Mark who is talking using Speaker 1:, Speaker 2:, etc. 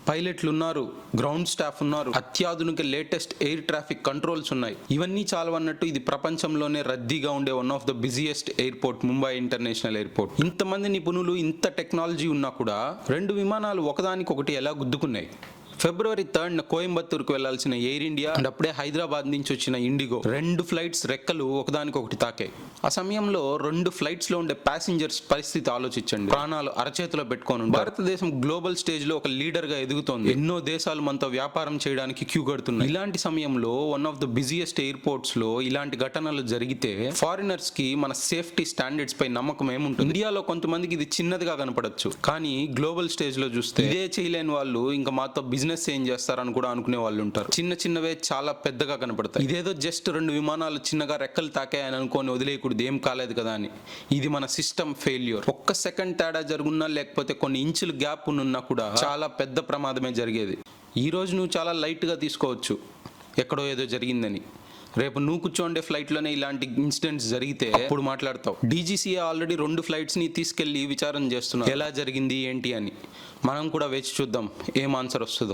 Speaker 1: పైలట్లు ఉన్నారు, ground staff ఉన్నారు, అత్యాధునిక లేటెస్ట్ ఎయిర్ ట్రాఫిక్ కంట్రోల్స్ ఉన్నాయి. ఇవన్నీ చాలవన్నట్టు ఇది ప్రపంచంలోనే రద్దీగా ఉండే one of the busiest airport Mumbai international airport. ఇంతమంది నిపుణులు, ఇంత టెక్నాలజీ ఉన్నా కూడా 2 విమానాలు ఒకదానికొకటి ఎలా గుద్దుకున్నాయి? ఫిబ్రవరి 3 కోయంబత్తూరుకు వెళ్లాల్సిన ఎయిర్ ఇండియా అండ్ అప్పుడే హైదరాబాద్ నుంచి వచ్చిన ఇండిగో 2 ఫ్లైట్స్ రెక్కలు ఒకదానికొకటి తాకాయి. ఆ సమయంలో 2 ఫ్లైట్స్ లో ఉండే ప్యాసింజర్స్ పరిస్థితి ఆలోచించండి. ప్రాణాలు అరచేతిలో పెట్టుకోను. భారతదేశం గ్లోబల్ స్టేజ్ లో ఒక లీడర్ గా ఎదుగుతోంది. ఎన్నో దేశాలు మనతో వ్యాపారం చేయడానికి క్యూ కడుతున్నాయి. ఇలాంటి సమయంలో one of the busiest airports లో ఇలాంటి ఘటనలు జరిగితే ఫారినర్స్ కి మన సేఫ్టీ స్టాండర్డ్స్ పై నమ్మకం ఏముంటుంది? ఇండియాలో కొంతమందికి ఇది చిన్నదిగా కనపడొచ్చు, కానీ గ్లోబల్ స్టేజ్ లో చూస్తే ఇదే చేయలేని వాళ్ళు ఇంకా మాతో బిజినెస్ ఏం చేస్తారని కూడా అనుకునే వాళ్ళు ఉంటారు. చిన్న చిన్నవే చాలా పెద్దగా కనపడతాయి. ఇదేదో జస్ట్ 2 విమానాలు చిన్నగా రెక్కలు తాకాయని అనుకోని వదిలేయకూడదు, ఏం కాలేదు కదా అని. ఇది మన సిస్టమ్ ఫెయిల్యూర్. ఒక్క సెకండ్ తేడా జరుగున్నా, లేకపోతే కొన్ని ఇంచులు గ్యాప్ ఉన్నా కూడా చాలా పెద్ద ప్రమాదమే జరిగేది. ఈ రోజు నువ్వు చాలా లైట్ గా తీసుకోవచ్చు ఎక్కడో ఏదో జరిగిందని. రేపు నువ్వు కూర్చోండే ఫ్లైట్లోనే ఇలాంటి ఇన్సిడెంట్స్ జరిగితే అప్పుడు మాట్లాడతావు. డీజీసీఏ ఆల్రెడీ 2 ఫ్లైట్స్ని తీసుకెళ్లి విచారణ చేస్తున్నారు, ఎలా జరిగింది ఏంటి అని. మనం కూడా వేచి చూద్దాం ఏం ఆన్సర్ వస్తుందో.